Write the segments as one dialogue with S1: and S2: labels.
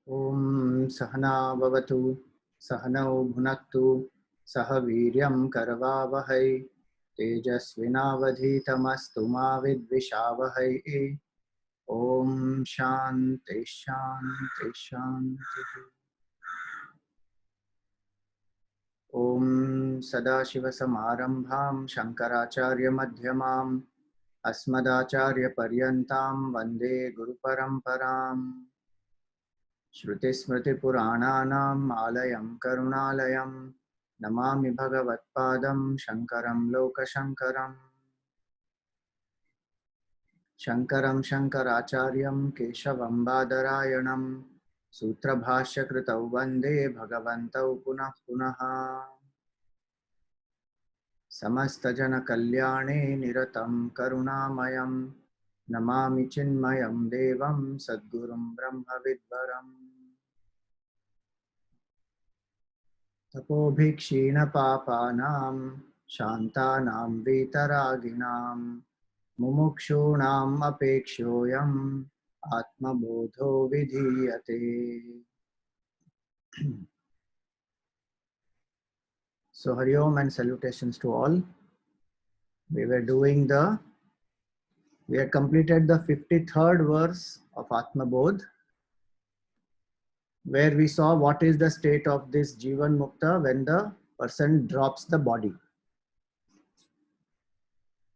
S1: Om Sahana Bhavatu Sahanau Bhunaktu Sahaviryam Karavavahai Tejasvinavadhitamastu ma vidvishavahai. Om Shanti Shanti Shanti. Om Sadashiva Samarambham Shankaracharya Madhyamam Asmadacharya Paryantam Vande Guru Paramparam. Shruti Smriti Purananam Alayam Karunalayam Namami Bhagavatpadam Shankaram Lokashankaram Shankaram Shankaracharyam Keshavam Badarayanam Sutra Bhashya Kritau Vande Bhagavantau Punah Punaha Samasta Jana Kalyane Niratam Karunamayam Namami Chinmayam Devam Sadgurum Brahma Vidvaram Tapobhikshina papanam shantanam vitaraginam mumukshunam apekshoyam atmabodho vidhiyate. So Hari Om and salutations to all. We had completed the 53rd verse of Atmabodha, where we saw what is the state of this Jivan Mukta when the person drops the body.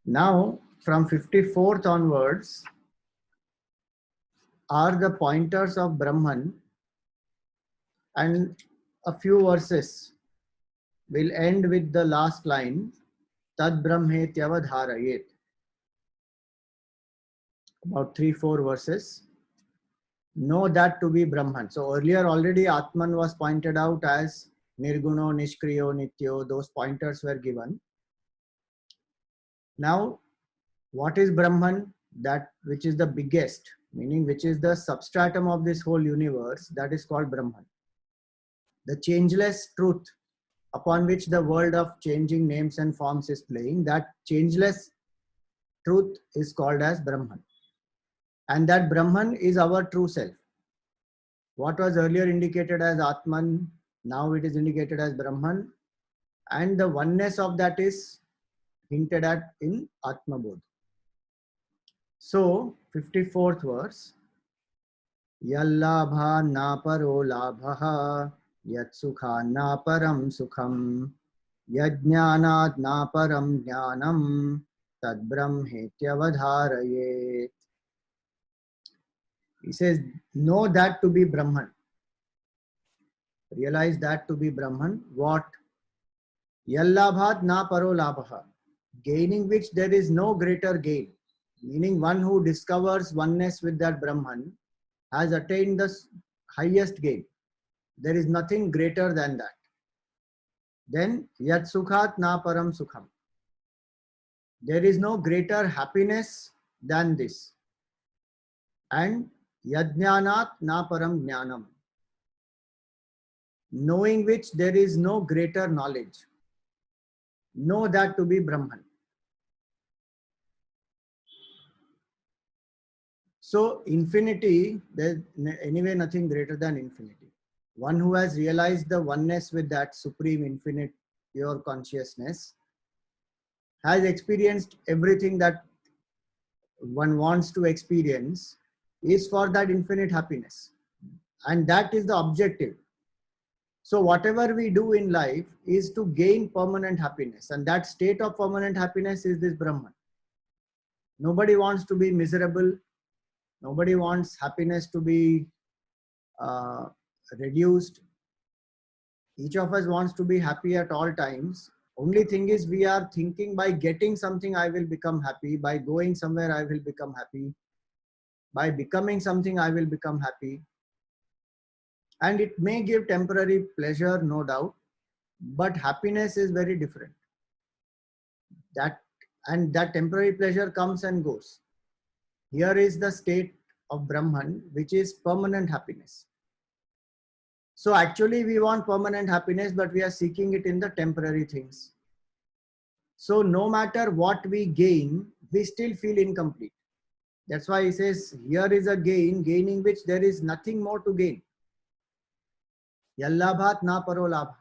S1: Now, from 54th onwards are the pointers of Brahman, and a few verses will end with the last line, Tad Brahmetyavadharayet. About 3-4 verses. Know that to be Brahman. So earlier already Atman was pointed out as Nirguno, Nishkriyo, Nityo. Those pointers were given. Now, what is Brahman? That which is the biggest, meaning which is the substratum of this whole universe, that is called Brahman. The changeless truth upon which the world of changing names and forms is playing, that changeless truth is called as Brahman. And that Brahman is our true self. What was earlier indicated as Atman, now it is indicated as Brahman. And the oneness of that is hinted at in Atmabodha. So, 54th verse, Yallabha na paro labhaha Yat sukha na param sukham Yajnanat na param jnanam Tad brahmetyavadharayet. He says, know that to be Brahman. Realize that to be Brahman. What? Yallabhat na paro labhaha. Gaining which there is no greater gain. Meaning one who discovers oneness with that Brahman has attained the highest gain. There is nothing greater than that. Then, Yat Sukhat Na Param Sukham. There is no greater happiness than this. And Yajnanat Na Param Jnanam. Knowing which there is no greater knowledge. Know that to be Brahman. So, infinity, there is anyway nothing greater than infinity. One who has realized the oneness with that supreme, infinite, pure consciousness has experienced everything that one wants to experience is for that infinite happiness. And that is the objective. So whatever we do in life is to gain permanent happiness. And that state of permanent happiness is this Brahman. Nobody wants to be miserable. Nobody wants happiness to be reduced. Each of us wants to be happy at all times. Only thing is we are thinking by getting something I will become happy, by going somewhere I will become happy, by becoming something I will become happy. And it may give temporary pleasure, no doubt, but happiness is very different. That temporary pleasure comes and goes. Here is the state of Brahman, which is permanent happiness. So actually we want permanent happiness, but we are seeking it in the temporary things. So no matter what we gain, we still feel incomplete. That's why he says, here is a gain, gaining which there is nothing more to gain. Yallabhat na paro labha.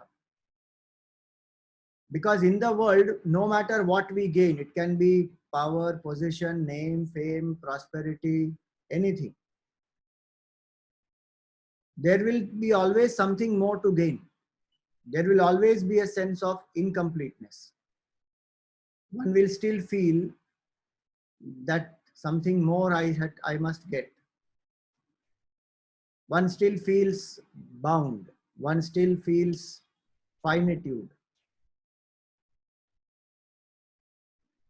S1: Because in the world, no matter what we gain, it can be power, position, name, fame, prosperity, anything. There will be always something more to gain. There will always be a sense of incompleteness. One will still feel that something more I must get. One still feels bound. One still feels finitude.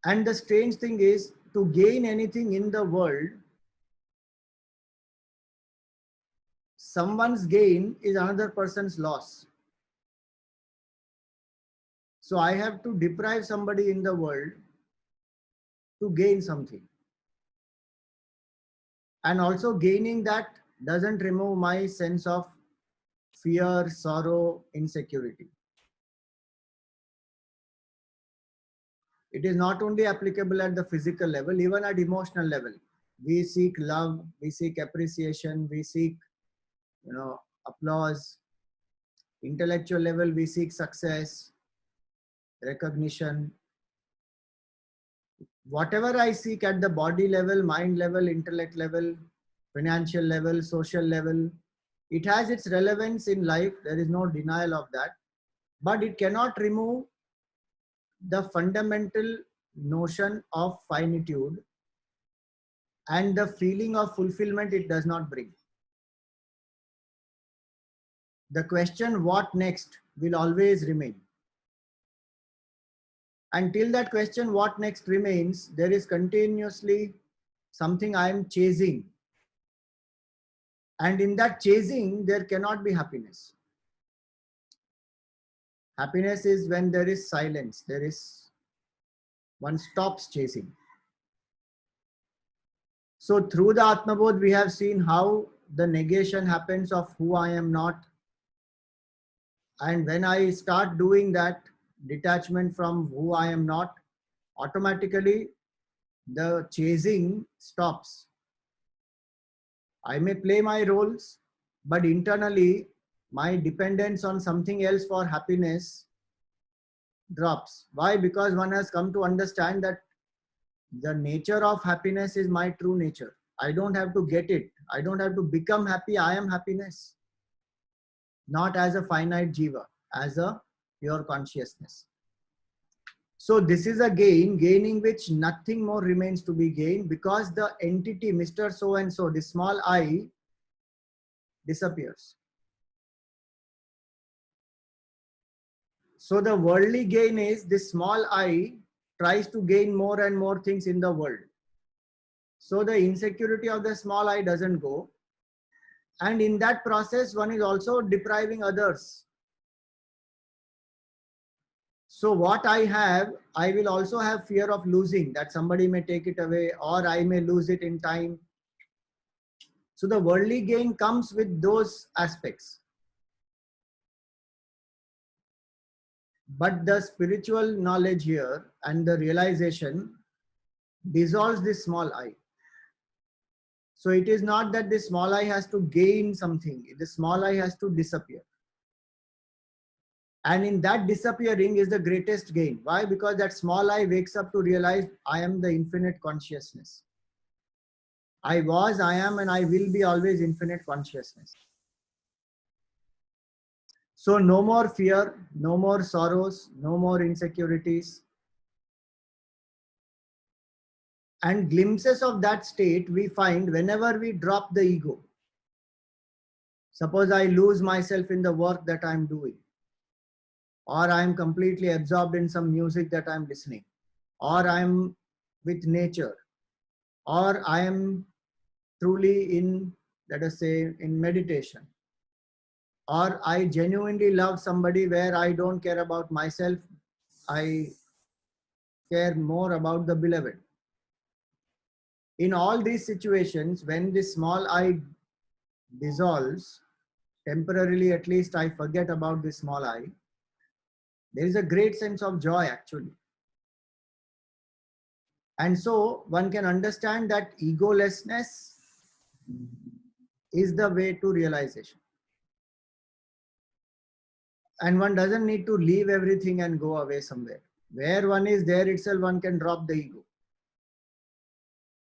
S1: And the strange thing is, to gain anything in the world, someone's gain is another person's loss. So I have to deprive somebody in the world to gain something. And also gaining that doesn't remove my sense of fear, sorrow, insecurity. It is not only applicable at the physical level, even at emotional level. We seek love, we seek appreciation, we seek, applause. Intellectual level, we seek success, recognition. Whatever I seek at the body level, mind level, intellect level, financial level, social level, it has its relevance in life. There is no denial of that. But it cannot remove the fundamental notion of finitude and the feeling of fulfillment it does not bring. The question, what next, will always remain. Until that question, what next, remains, there is continuously something I am chasing. And in that chasing, there cannot be happiness. Happiness is when there is silence, one stops chasing. So through the Atmabodha, we have seen how the negation happens of who I am not. And when I start doing that detachment from who I am not, automatically the chasing stops. I may play my roles, but internally my dependence on something else for happiness drops. Why? Because one has come to understand that the nature of happiness is my true nature. I don't have to get it. I don't have to become happy. I am happiness. Not as a finite jiva, as a pure consciousness. So this is a gaining which nothing more remains to be gained, because the entity, Mr. So and so, the small I, disappears. So the worldly gain is this small I tries to gain more and more things in the world. So the insecurity of the small I doesn't go. And in that process, one is also depriving others. So what I have, I will also have fear of losing, that somebody may take it away or I may lose it in time. So the worldly gain comes with those aspects. But the spiritual knowledge here and the realization dissolves this small I. So it is not that this small I has to gain something. The small I has to disappear. And in that disappearing is the greatest gain. Why? Because that small I wakes up to realize I am the infinite consciousness. I was, I am, and I will be always infinite consciousness. So no more fear, no more sorrows, no more insecurities. And glimpses of that state we find whenever we drop the ego. Suppose I lose myself in the work that I'm doing, or I'm completely absorbed in some music that I'm listening, or I'm with nature, or I am truly in, let us say, in meditation, or I genuinely love somebody where I don't care about myself, I care more about the beloved. In all these situations, when this small I dissolves, temporarily at least I forget about this small I, there is a great sense of joy actually. And so one can understand that egolessness is the way to realization. And one doesn't need to leave everything and go away somewhere. Where one is, there itself one can drop the ego,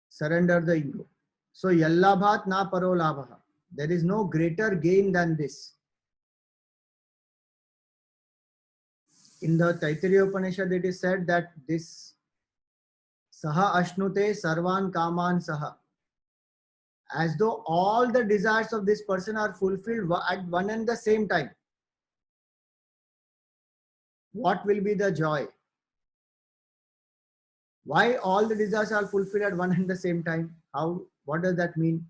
S1: surrender the ego. So yallabhat na paro labha. There is no greater gain than this. In the Taittiriya Upanishad, it is said that this saha ashnute sarvan kaman saha, as though all the desires of this person are fulfilled at one and the same time. What will be the joy? Why all the desires are fulfilled at one and the same time? How? What does that mean?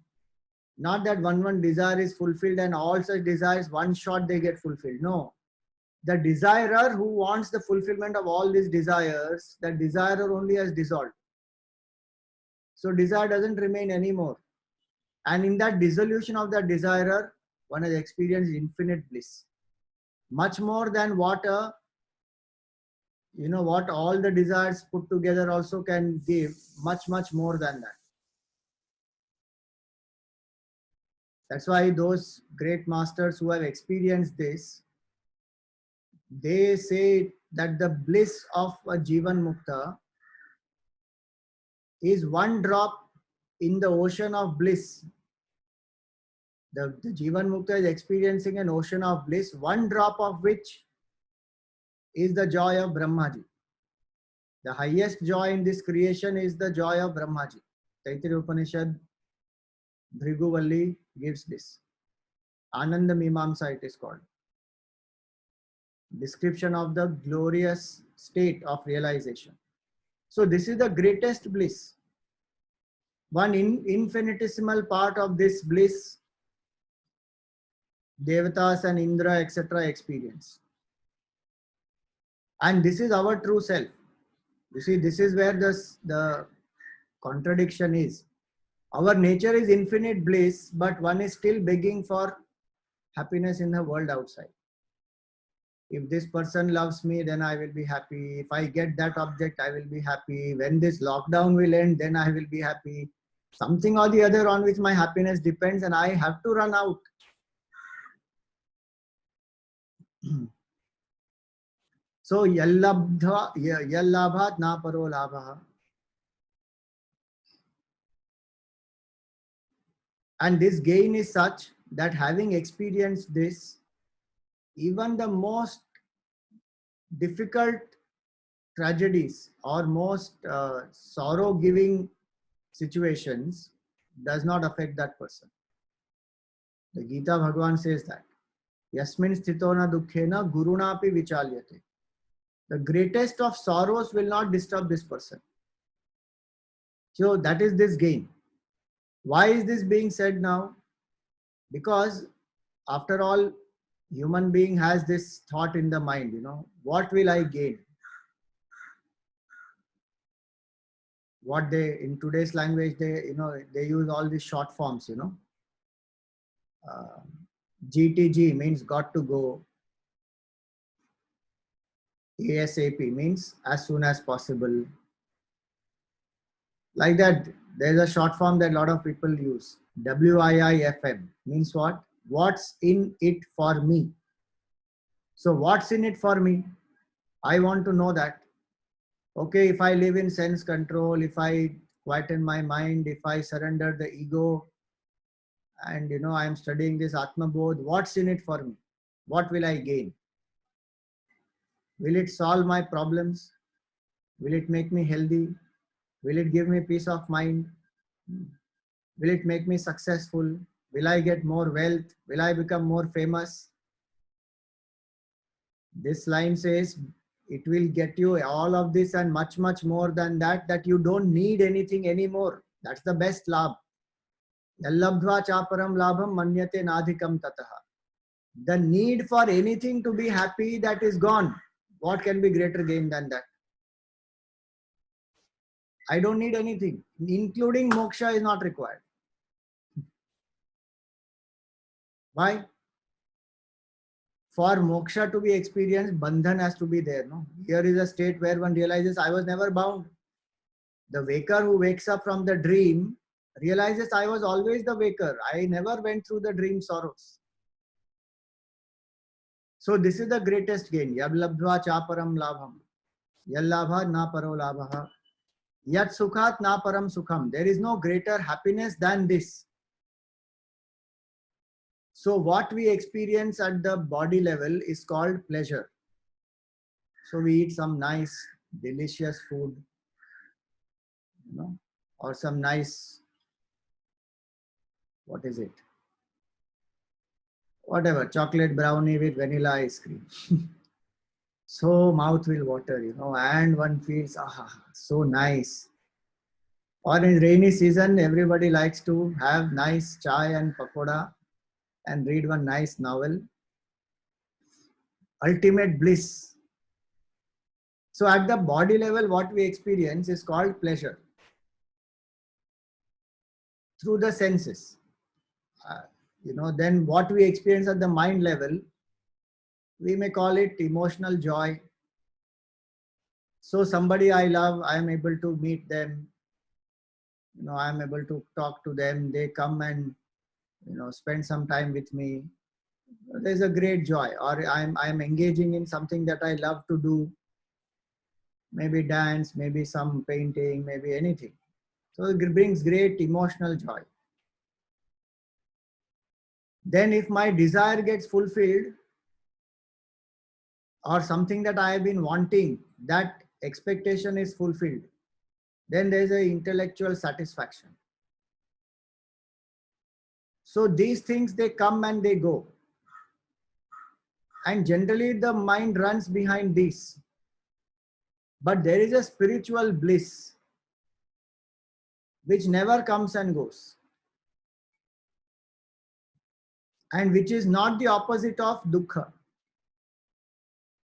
S1: Not that one desire is fulfilled and all such desires one shot they get fulfilled. No. The desirer who wants the fulfillment of all these desires, that desirer only has dissolved. So desire doesn't remain anymore. And in that dissolution of that desirer, one has experienced infinite bliss. Much more than what what all the desires put together also can give, much more than that. That's why those great masters who have experienced this, they say that the bliss of a Jivan Mukta is one drop in the ocean of bliss. The Jivan Mukta is experiencing an ocean of bliss, one drop of which is the joy of Brahmaji. The highest joy in this creation is the joy of Brahmaji. Taittiriya Upanishad, Bhrigu gives this. Ananda Mimamsa it is called. Description of the glorious state of realization. So this is the greatest bliss. One infinitesimal part of this bliss, Devatas and Indra, etc. experience. And this is our true self. You see, this is where the contradiction is. Our nature is infinite bliss, but one is still begging for happiness in the world outside. If this person loves me, then I will be happy. If I get that object, I will be happy. When this lockdown will end, then I will be happy. Something or the other on which my happiness depends, and I have to run out. So, yallabhat na paro labha. And this gain is such that having experienced this, even the most difficult tragedies or most sorrow-giving situations does not affect that person. The Gita Bhagavan says that. Yasmin sthitona dukkhena gurunapi vichalyate. The greatest of sorrows will not disturb this person. So that is this gain. Why is this being said now? Because after all, human being has this thought in the mind, what will I gain? What they, in today's language, they use all these short forms, GTG means got to go. ASAP means as soon as possible. Like that, there's a short form that a lot of people use. WIIFM means what? What's in it for me? So what's in it for me? I want to know that. Okay, if I live in sense control, if I quieten my mind, if I surrender the ego, and I am studying this Atmabodha, what's in it for me? What will I gain? Will it solve my problems? Will it make me healthy? Will it give me peace of mind? Will it make me successful? Will I get more wealth? Will I become more famous? This line says it will get you all of this and much more than that, that you don't need anything anymore. That's the best labh. Yallabdhva chaparam labham manyate nadhikam tataha. The need for anything to be happy, that is gone. What can be greater gain than that? I don't need anything, including moksha is not required. Why? For moksha to be experienced, bandhan has to be there. No? Here is a state where one realizes I was never bound. The waker who wakes up from the dream realizes I was always the waker. I never went through the dream sorrows. So this is the greatest gain. Yab labdva chaparam labham. Yallabha na paro labha. Yat sukhat na param sukham. There is no greater happiness than this. So what we experience at the body level is called pleasure. So we eat some nice, delicious food, or some nice, what is it? Whatever, chocolate brownie with vanilla ice cream. So mouth will water, and one feels, so nice. Or in rainy season, everybody likes to have nice chai and pakoda and read one nice novel. Ultimate bliss. So at the body level, what we experience is called pleasure through the senses. Then what we experience at the mind level, we may call it emotional joy. So somebody I love, I am able to meet them. I am able to talk to them. They come and, spend some time with me. There's a great joy. Or I'm engaging in something that I love to do. Maybe dance, maybe some painting, maybe anything. So it brings great emotional joy. Then if my desire gets fulfilled, or something that I have been wanting, that expectation is fulfilled, then there is an intellectual satisfaction. So these things, they come and they go. And generally the mind runs behind these. But there is a spiritual bliss which never comes and goes. And which is not the opposite of dukkha.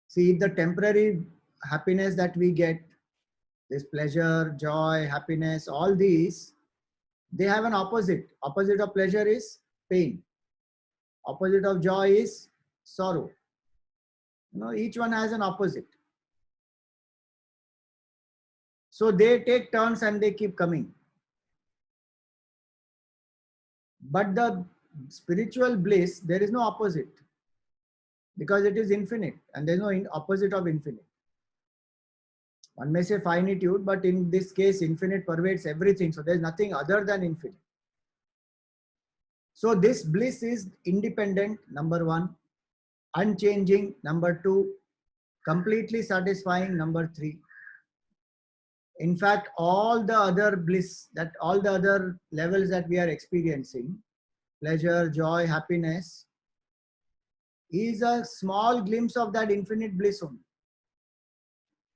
S1: See, the temporary happiness that we get, this pleasure, joy, happiness, all these, they have an opposite. Opposite of pleasure is pain. Opposite of joy is sorrow. Each one has an opposite. So they take turns and they keep coming. But the spiritual bliss, there is no opposite. Because it is infinite and there is no opposite of infinite. One may say finitude, but in this case, infinite pervades everything. So there is nothing other than infinite. So this bliss is independent, number one. Unchanging, number two. Completely satisfying, number three. In fact, all the other bliss, all the other levels that we are experiencing, pleasure, joy, happiness, is a small glimpse of that infinite bliss only.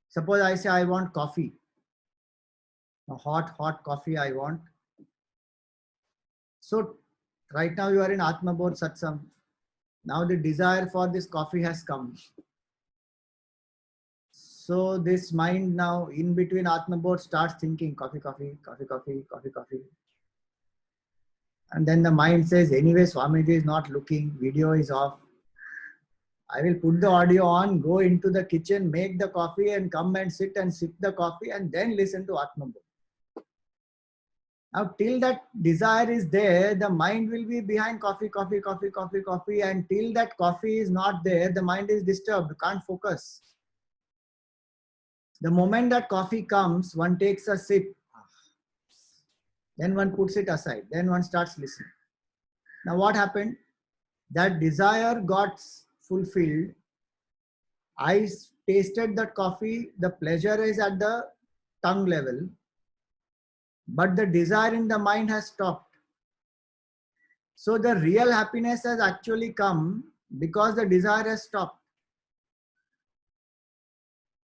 S1: Suppose I say I want coffee. A hot coffee I want. So right now you are in Atmabodha satsang. Now the desire for this coffee has come. So this mind now in between Atmabodha starts thinking coffee. And then the mind says, anyway, Swamiji is not looking, video is off. I will put the audio on, go into the kitchen, make the coffee and come and sit and sip the coffee and then listen to Atmabodha. Now, till that desire is there, the mind will be behind coffee. And till that coffee is not there, the mind is disturbed, can't focus. The moment that coffee comes, one takes a sip. Then one puts it aside. Then one starts listening. Now what happened? That desire got fulfilled. I tasted that coffee. The pleasure is at the tongue level. But the desire in the mind has stopped. So the real happiness has actually come because the desire has stopped.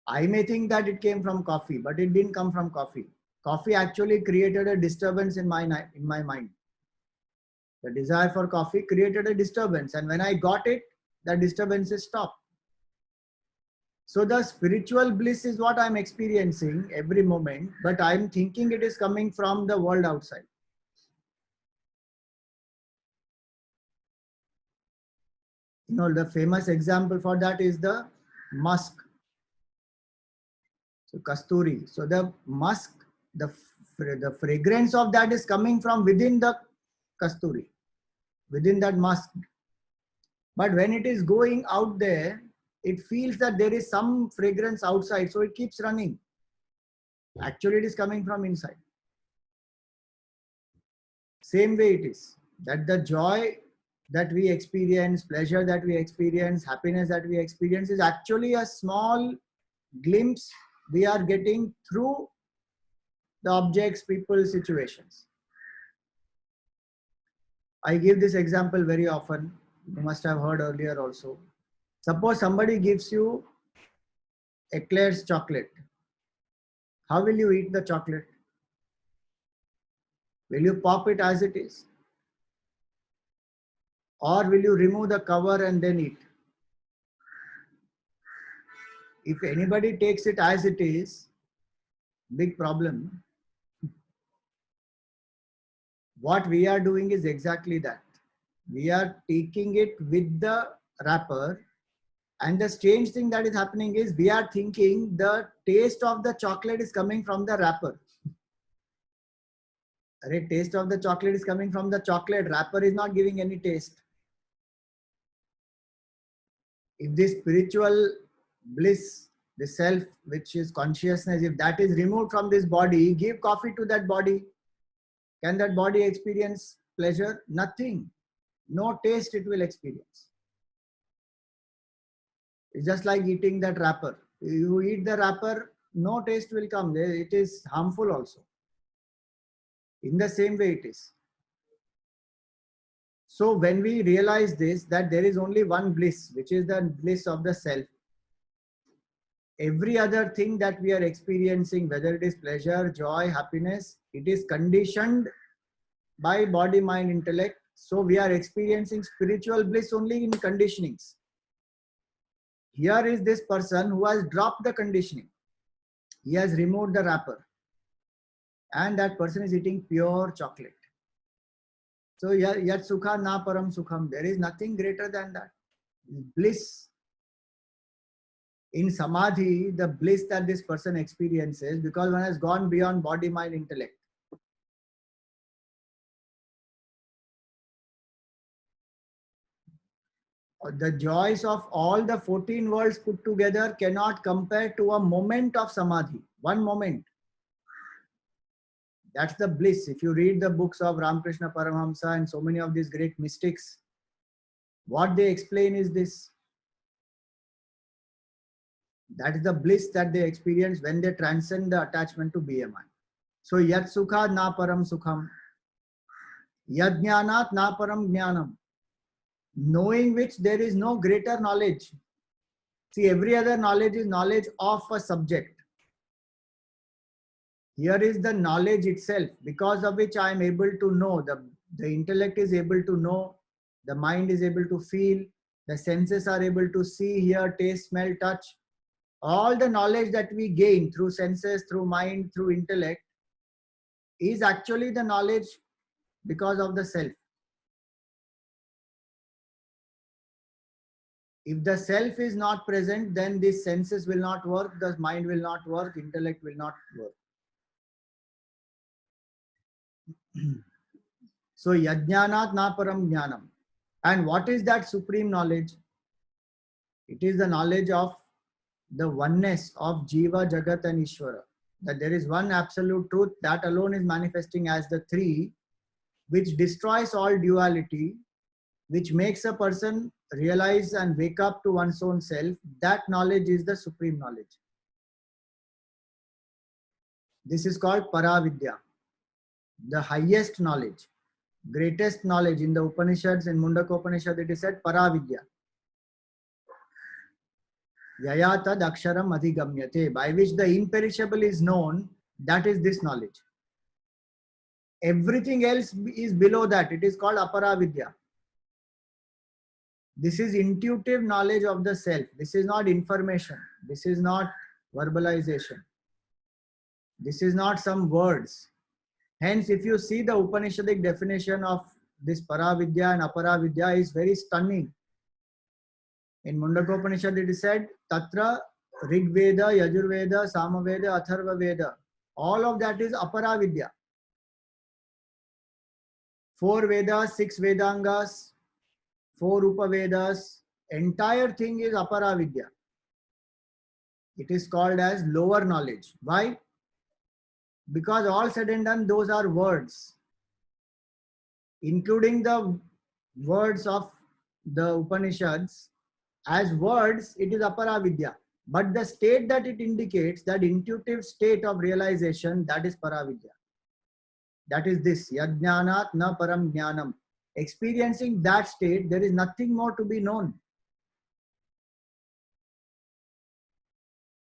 S1: I may think that it came from coffee, but it didn't come from coffee. Coffee actually created a disturbance in my mind. The desire for coffee created a disturbance, and when I got it, the disturbance is stopped. So the spiritual bliss is what I'm experiencing every moment, but I'm thinking it is coming from the world outside. The famous example for that is the musk. So kasturi. So the musk, the fragrance of that is coming from within the kasturi, within that musk. But when it is going out there, it feels that there is some fragrance outside, so it keeps running. Actually, it is coming from inside. Same way it is, that the joy that we experience, pleasure that we experience, happiness that we experience is actually a small glimpse we are getting through the objects, people, situations. I give this example very often. You must have heard earlier also. Suppose somebody gives you eclairs chocolate. How will you eat the chocolate? Will you pop it as it is? Or will you remove the cover and then eat? If anybody takes it as it is, big problem. What we are doing is exactly that. We are taking it with the wrapper, and the strange thing that is happening is we are thinking the taste of the chocolate is coming from the wrapper. The taste of the chocolate is coming from the chocolate. Wrapper is not giving any taste. If this spiritual bliss, the self, which is consciousness, if that is removed from this body, give coffee to that body. Can that body experience pleasure? Nothing. No taste it will experience. It's just like eating that wrapper. You eat the wrapper, no taste will come. It is harmful also. In the same way it is. So when we realize this, that there is only one bliss, which is the bliss of the self, every other thing that we are experiencing, whether it is pleasure, joy, happiness, it is conditioned by body, mind, intellect. So we are experiencing spiritual bliss only in conditionings. Here is this person who has dropped the conditioning. He has removed the wrapper. And that person is eating pure chocolate. So yat sukha na param sukham. There is nothing greater than that. Bliss. In samadhi, the bliss that this person experiences, because one has gone beyond body, mind, intellect. The joys of all the 14 worlds put together cannot compare to a moment of samadhi. One moment. That's the bliss. If you read the books of Ramakrishna Paramahamsa and so many of these great mystics, what they explain is this. That is the bliss that they experience when they transcend the attachment to BMI. So, yat sukha na param sukham, yad jnanat na param jnanam, knowing which there is no greater knowledge. See, every other knowledge is knowledge of a subject. Here is the knowledge itself, because of which I am able to know. The intellect is able to know, the mind is able to feel, the senses are able to see, hear, taste, smell, touch. All the knowledge that we gain through senses, through mind, through intellect is actually the knowledge because of the self. If the self is not present, then these senses will not work, the mind will not work, intellect will not work. So, yajnanat na param jnanam. And what is that supreme knowledge? It is the knowledge of the oneness of Jiva, Jagat and Ishvara. That there is one absolute truth that alone is manifesting as the three, which destroys all duality, which makes a person realize and wake up to one's own self. That knowledge is the supreme knowledge. This is called Paravidya, the highest knowledge, greatest knowledge. In the Upanishads, in Mundaka Upanishad, it is said Paravidya. Yaya tad aksharam adhigamyate, by which the imperishable is known, that is this knowledge. Everything else is below that. It is called Aparavidya. This is intuitive knowledge of the self. This is not information. This is not verbalization. This is not some words. Hence, if you see the Upanishadic definition of this Paravidya and Aparavidya is very stunning. In Mundaka Upanishad it is said, Tatra Rig Veda, Yajurveda, Samaveda, Atharva Veda. All of that is Aparavidya. 4 Vedas, 6 Vedangas, 4 Upavedas, entire thing is Aparavidya. It is called as lower knowledge. Why? Because all said and done, those are words, including the words of the Upanishads. As words, it is Aparavidya. But the state that it indicates, that intuitive state of realization, that is Paravidya. That is this, Yajnanat na param jnanam. Experiencing that state, there is nothing more to be known.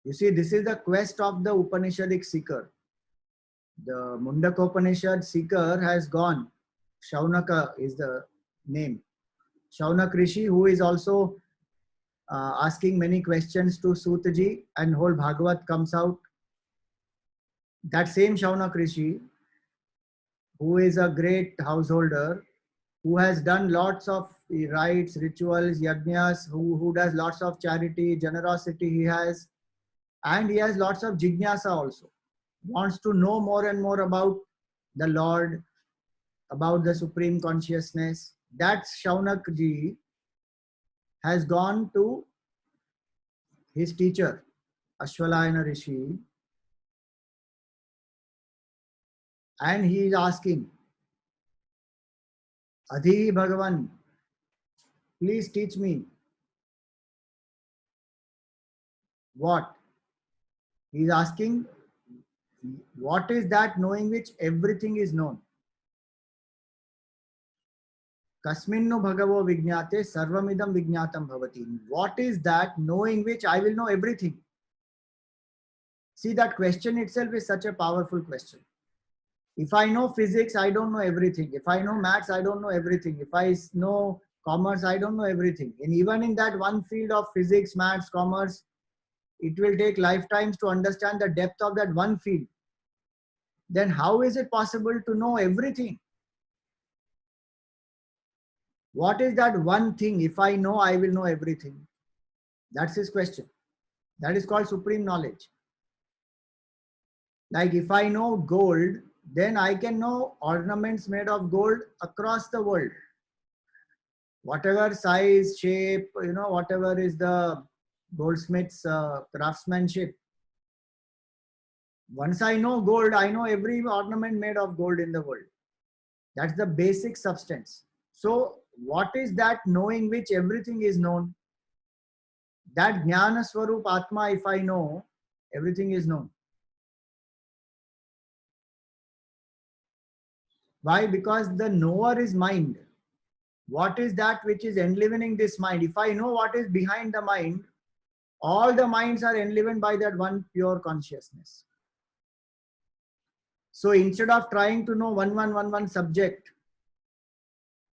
S1: You see, this is the quest of the Upanishadic seeker. The Mundakopanishad seeker has gone. Shaunaka is the name. Shaunak Rishi, who is also asking many questions to Sutaji, and whole Bhagavat comes out. That same Shaunak Rishi, who is a great householder, who has done lots of rites, rituals, yajnas, who does lots of charity, generosity he has, and he has lots of jignasa also. Wants to know more and more about the Lord, about the Supreme Consciousness. That Shaunak ji has gone to his teacher, Ashwalayana Rishi, and he is asking, Adhi Bhagavan, please teach me. What? He is asking, what is that knowing which everything is known? Kasminnu bhagavo vijñate sarvamidam vijñatam bhavati. What is that knowing which I will know everything? See, that question itself is such a powerful question. If I know physics, I don't know everything. If I know maths, I don't know everything. If I know commerce, I don't know everything. And even in that one field of physics, maths, commerce, it will take lifetimes to understand the depth of that one field. Then how is it possible to know everything? What is that one thing? If I know, I will know everything. That's his question. That is called supreme knowledge. Like if I know gold, then I can know ornaments made of gold across the world. Whatever size, shape, whatever is the goldsmith's craftsmanship. Once I know gold, I know every ornament made of gold in the world. That's the basic substance. So what is that knowing which everything is known? That Jnana Swarup Atma, if I know, everything is known. Why? Because the knower is mind. What is that which is enlivening this mind? If I know what is behind the mind, all the minds are enlivened by that one pure consciousness. So instead of trying to know one subject,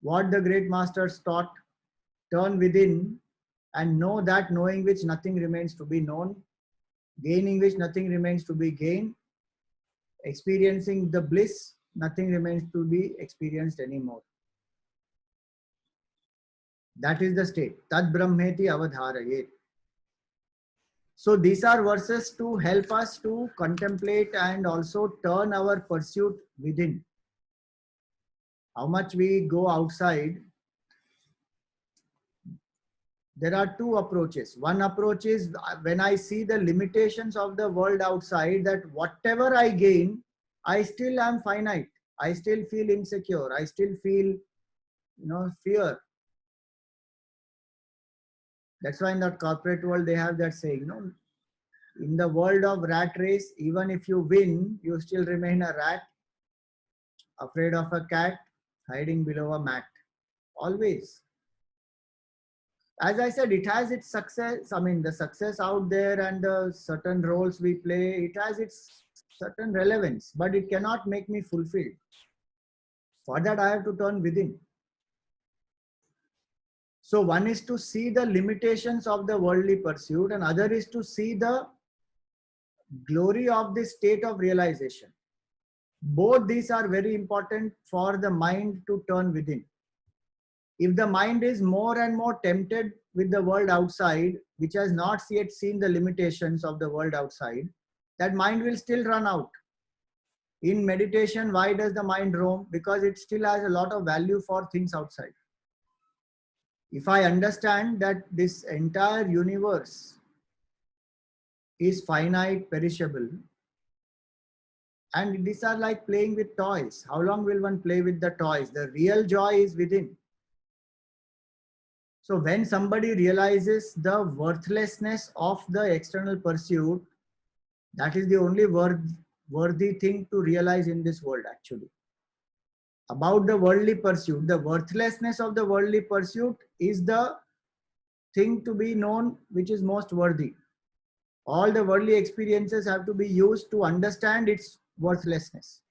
S1: what the great masters taught, turn within and know that knowing which nothing remains to be known, gaining which nothing remains to be gained, experiencing the bliss, nothing remains to be experienced anymore. That is the state. Tad brahmeti avadharayet. So these are verses to help us to contemplate and also turn our pursuit within. How much we go outside, there are two approaches. One approach is when I see the limitations of the world outside, that whatever I gain, I still am finite. I still feel insecure. I still feel, fear. That's why in that corporate world, they have that saying, in the world of rat race, even if you win, you still remain a rat, afraid of a cat, hiding below a mat. Always. As I said, it has its success. I mean, the success out there and the certain roles we play, it has its certain relevance, but it cannot make me fulfilled. For that, I have to turn within. So one is to see the limitations of the worldly pursuit, and other is to see the glory of this state of realization. Both these are very important for the mind to turn within. If the mind is more and more tempted with the world outside, which has not yet seen the limitations of the world outside, that mind will still run out. In meditation, why does the mind roam? Because it still has a lot of value for things outside. If I understand that this entire universe is finite, perishable, and these are like playing with toys. How long will one play with the toys? The real joy is within. So when somebody realizes the worthlessness of the external pursuit, that is the only worthy thing to realize in this world actually. About the worldly pursuit, the worthlessness of the worldly pursuit is the thing to be known which is most worthy. All the worldly experiences have to be used to understand its worthlessness,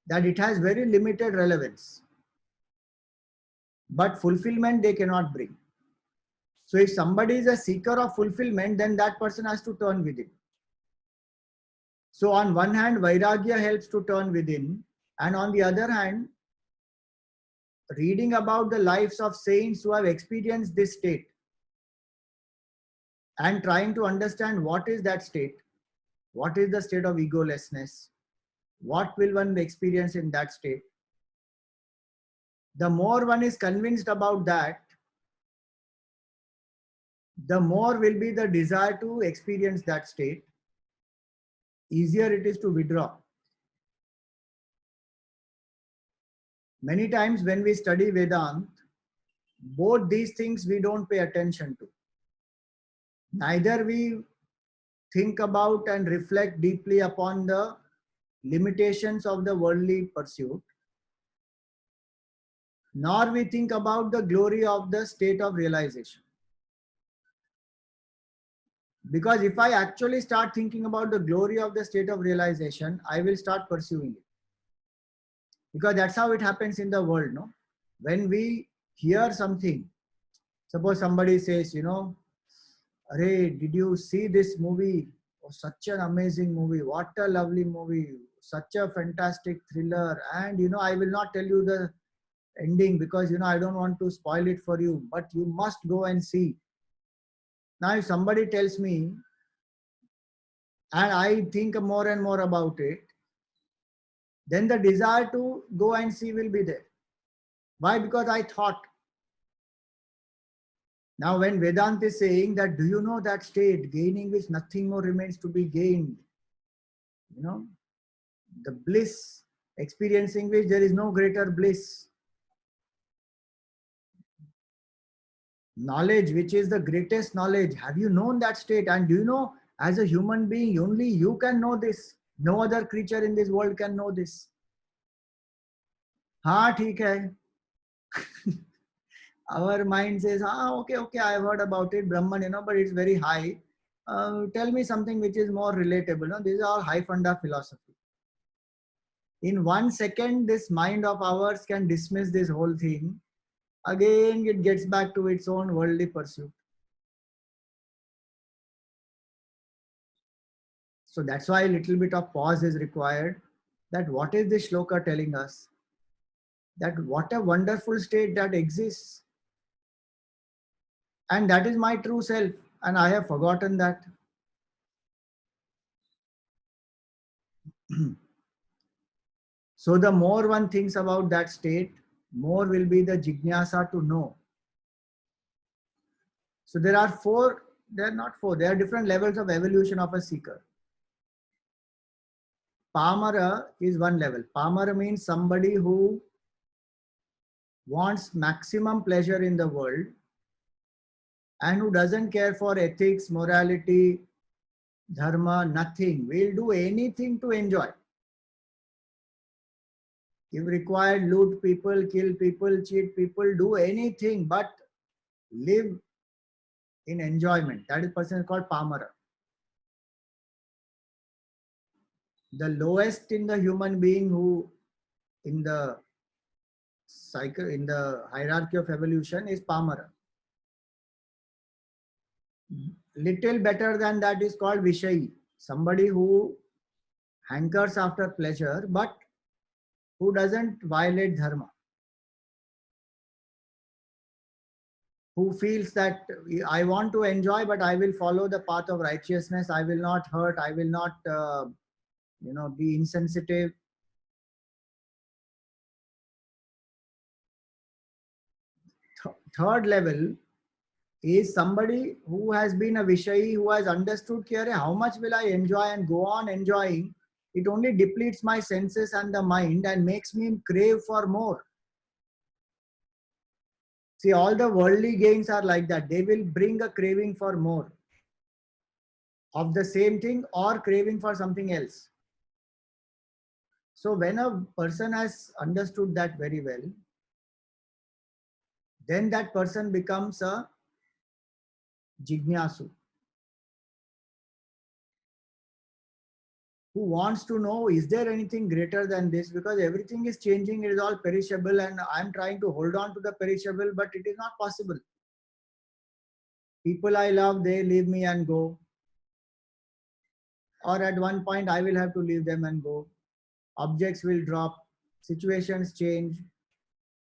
S1: that it has very limited relevance, but fulfillment they cannot bring. So if somebody is a seeker of fulfillment, then that person has to turn within. So on one hand, Vairagya helps to turn within, and on the other hand, reading about the lives of saints who have experienced this state and trying to understand what is that state, what is the state of egolessness, what will one experience in that state. The more one is convinced about that, the more will be the desire to experience that state. Easier it is to withdraw. Many times when we study Vedanta, both these things we don't pay attention to. Neither we think about and reflect deeply upon the limitations of the worldly pursuit, nor we think about the glory of the state of realization. Because if I actually start thinking about the glory of the state of realization, I will start pursuing it. Because that's how it happens in the world, no? When we hear something, suppose somebody says, Arey, did you see this movie? Oh, such an amazing movie. What a lovely movie. Such a fantastic thriller. And I will not tell you the ending because I don't want to spoil it for you, but you must go and see. Now if somebody tells me and I think more and more about it, then the desire to go and see will be there. Why? Because I thought. Now when Vedanta is saying that, do you know that state, gaining which nothing more remains to be gained, the bliss, experiencing which there is no greater bliss. Knowledge, which is the greatest knowledge. Have you known that state? And do you know, as a human being, only you can know this. No other creature in this world can know this. हाँ ठीक है. Our mind says, okay, I've heard about it, Brahman, but it's very high. Tell me something which is more relatable. No? These are all high funda philosophy. In 1 second, this mind of ours can dismiss this whole thing. Again, it gets back to its own worldly pursuit. So that's why a little bit of pause is required. That what is this shloka telling us? That what a wonderful state that exists. And that is my true self. And I have forgotten that. So the more one thinks about that state, more will be the jignasa to know. So there are there are different levels of evolution of a seeker. Pamara is one level. Pamara means somebody who wants maximum pleasure in the world and who doesn't care for ethics, morality, dharma, nothing. Will do anything to enjoy. If required, loot people, kill people, cheat people, do anything but live in enjoyment. That is person is called Pamara. The lowest in the human being who in the cycle, in the hierarchy of evolution is Pamara. Little better than that is called Vishayi. Somebody who hankers after pleasure but who doesn't violate dharma. Who feels that I want to enjoy, but I will follow the path of righteousness. I will not hurt. I will not, be insensitive. Third level is somebody who has been a Vishayi, who has understood कि how much will I enjoy and go on enjoying. It only depletes my senses and the mind and makes me crave for more. See, all the worldly gains are like that. They will bring a craving for more of the same thing or craving for something else. So when a person has understood that very well, then that person becomes a jignasu, who wants to know, is there anything greater than this? Because everything is changing, it is all perishable, and I'm trying to hold on to the perishable, but it is not possible. People I love, they leave me and go. Or at one point, I will have to leave them and go. Objects will drop, situations change.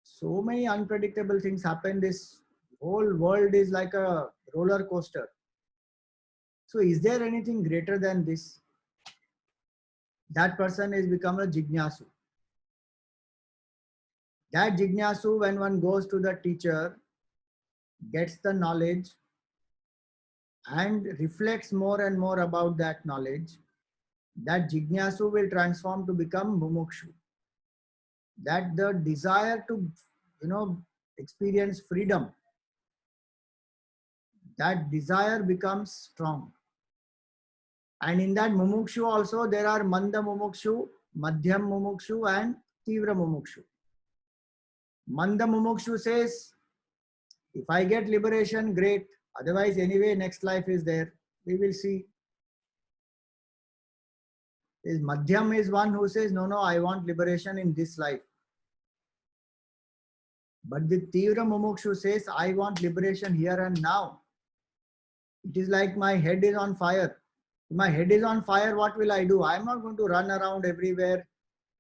S1: So many unpredictable things happen. This whole world is like a roller coaster. So is there anything greater than this? That person is become a jignasu. That jignasu, when one goes to the teacher, gets the knowledge and reflects more and more about that knowledge, that jignasu will transform to become mumukshu. That the desire to, experience freedom, that desire becomes strong. And in that mumukshu also, there are manda mumukshu, madhyam mumukshu, and tivra mumukshu. Manda mumukshu says, if I get liberation, great. Otherwise, anyway, next life is there. We will see. Is madhyam is one who says, no, I want liberation in this life. But the tivra mumukshu says, I want liberation here and now. It is like my head is on fire. If my head is on fire, what will I do? I am not going to run around everywhere,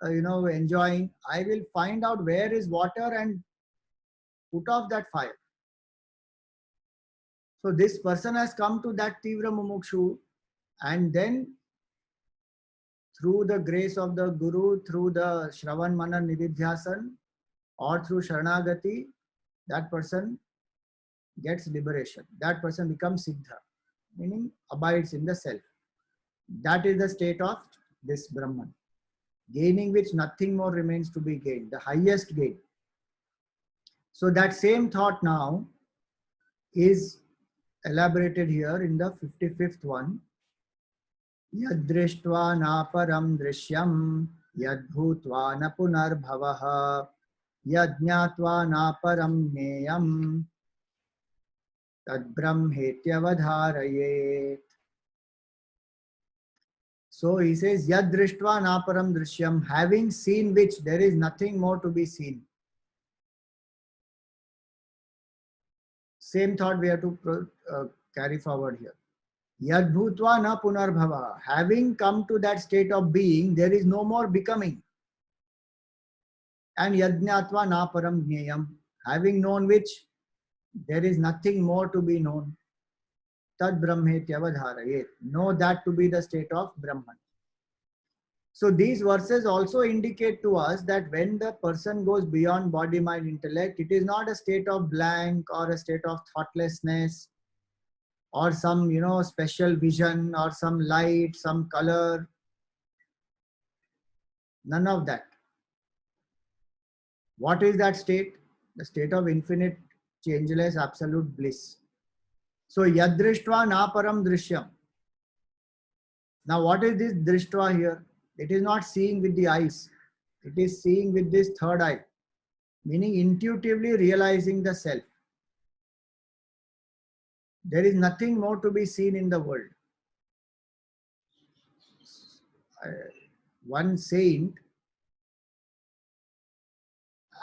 S1: enjoying. I will find out where is water and put off that fire. So this person has come to that tivra mumukshu, and then through the grace of the Guru, through the Shravan Manan Nididhyasan, or through Sharanagati, that person gets liberation. That person becomes Siddha, meaning abides in the self. That is the state of this Brahman, gaining which nothing more remains to be gained, the highest gain. So that same thought now is elaborated here in the 55th one. Yadrishtva na param drishyam, yadbhutva na punarbhavaha, yadnyatva na param neyam, tad brahmetyavadharayet. So he says, yadrishtva na param drishyam, having seen which there is nothing more to be seen. Same thought we have to carry forward here. Yadbhutva na punarbhava. Having come to that state of being, there is no more becoming. And yadnyatva na param jneyam. Having known which, there is nothing more to be known. Tad brahmetyavadharayet. Know that to be the state of Brahman. So these verses also indicate to us that when the person goes beyond body, mind, intellect, it is not a state of blank or a state of thoughtlessness or some, special vision or some light, some color. None of that. What is that state? The state of infinite, changeless, absolute bliss. So yadrishtva na param drishyam. Now what is this drishtva here? It is not seeing with the eyes. It is seeing with this third eye, meaning intuitively realizing the self. There is nothing more to be seen in the world. One saint,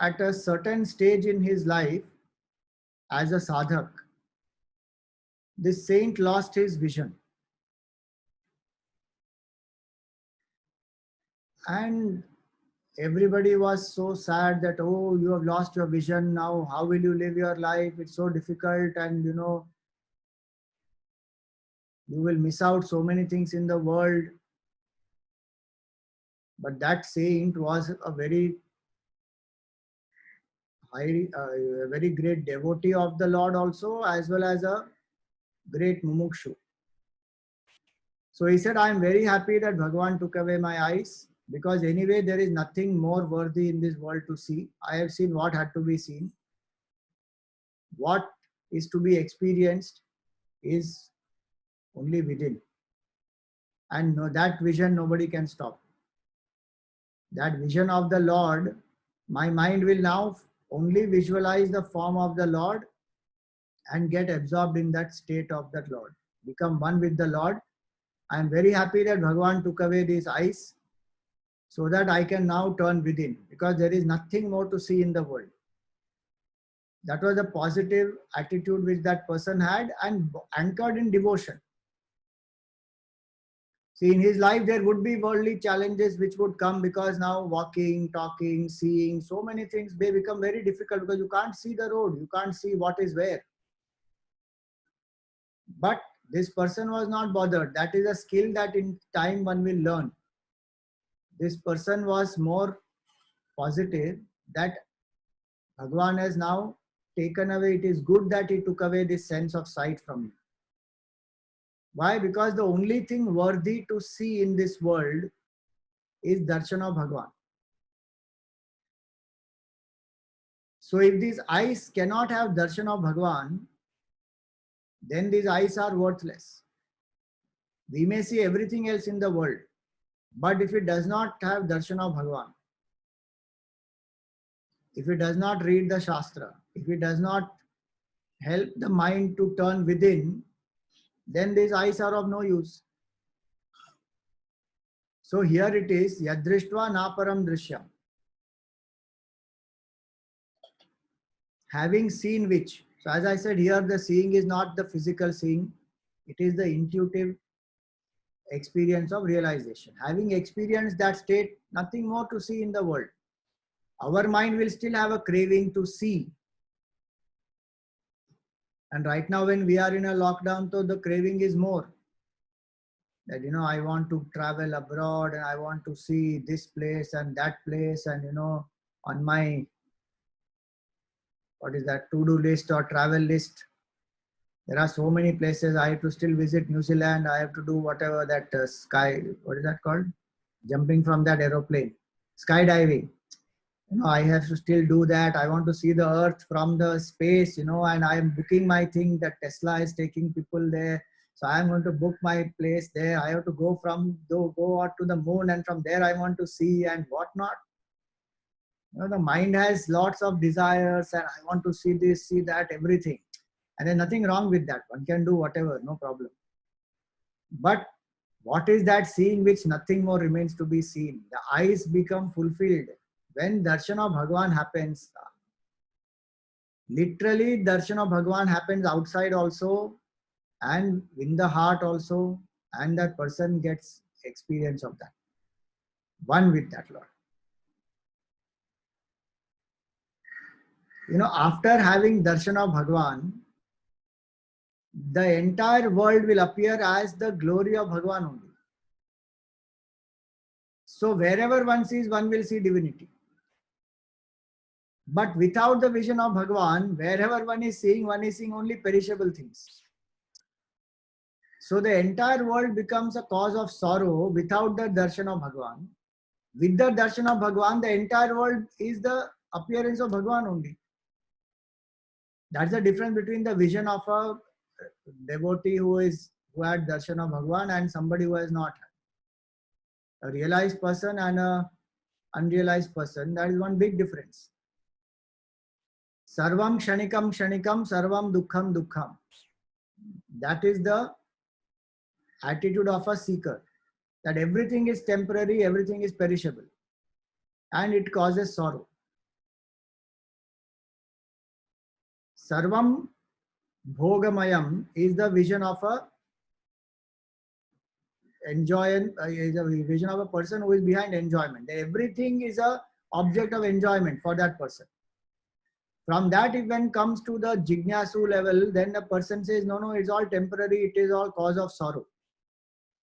S1: at a certain stage in his life, as a sadhak, this saint lost his vision. And everybody was so sad that, oh, you have lost your vision now. How will you live your life? It's so difficult, and you will miss out so many things in the world. But that saint was a very a very great devotee of the Lord also, as well as a great mumukshu. So he said, I am very happy that Bhagavan took away my eyes, because anyway there is nothing more worthy in this world to see. I have seen what had to be seen. What is to be experienced is only within. And that vision nobody can stop. That vision of the Lord, my mind will now only visualize the form of the Lord and get absorbed in that state of that Lord. Become one with the Lord. I am very happy that Bhagavan took away these eyes so that I can now turn within, because there is nothing more to see in the world. That was a positive attitude which that person had, and anchored in devotion. See, in his life there would be worldly challenges which would come, because now walking, talking, seeing, so many things may become very difficult, because you can't see the road, you can't see what is where. But this person was not bothered. That is a skill that in time one will learn. This person was more positive that Bhagavan has now taken away. It is good that he took away this sense of sight from me. Why? Because the only thing worthy to see in this world is darshan of Bhagavan. So if these eyes cannot have darshan of Bhagavan, then these eyes are worthless. We may see everything else in the world, but if it does not have darshan of Bhagavan, if it does not read the Shastra, if it does not help the mind to turn within, then these eyes are of no use. So here it is, yadrishtva naparam drishyam. Having seen which. So as I said, here the seeing is not the physical seeing, it is the intuitive experience of realization. Having experienced that state, nothing more to see in the world. Our mind will still have a craving to see. And right now when we are in a lockdown, so the craving is more. That, I want to travel abroad and I want to see this place and that place, and, on my, what is that, to-do list or travel list, there are so many places. I have to still visit New Zealand. I have to do whatever that what is that called? Jumping from that aeroplane, skydiving. I have to still do that. I want to see the earth from the space, and I am booking my thing that Tesla is taking people there. So I am going to book my place there. I have to go out to the moon, and from there I want to see and whatnot. The mind has lots of desires, and I want to see this, see that, everything. And there's nothing wrong with that. One can do whatever, no problem. But what is that seeing which nothing more remains to be seen? The eyes become fulfilled. When darshan of Bhagavan happens, literally darshan of Bhagavan happens outside also, and in the heart also, and that person gets experience of that. One with that Lord. After having darshan of Bhagavan, the entire world will appear as the glory of Bhagavan only. So wherever one sees, one will see divinity. But without the vision of Bhagavan, wherever one is seeing only perishable things. So the entire world becomes a cause of sorrow without the darshan of Bhagavan. With the darshan of Bhagavan, the entire world is the appearance of Bhagavan only. That's the difference between the vision of a devotee who had darshan of Bhagavan and somebody who has not. A realized person and a unrealized person, that is one big difference. Sarvam kshanikam kshanikam, sarvam dukkham dukkham. That is the attitude of a seeker. That everything is temporary, everything is perishable. And it causes sorrow. Sarvam bhogamayam is the vision of a vision of a person who is behind enjoyment. Everything is a object of enjoyment for that person. From that, if one comes to the jignasu level, then the person says, no, it's all temporary, it is all cause of sorrow.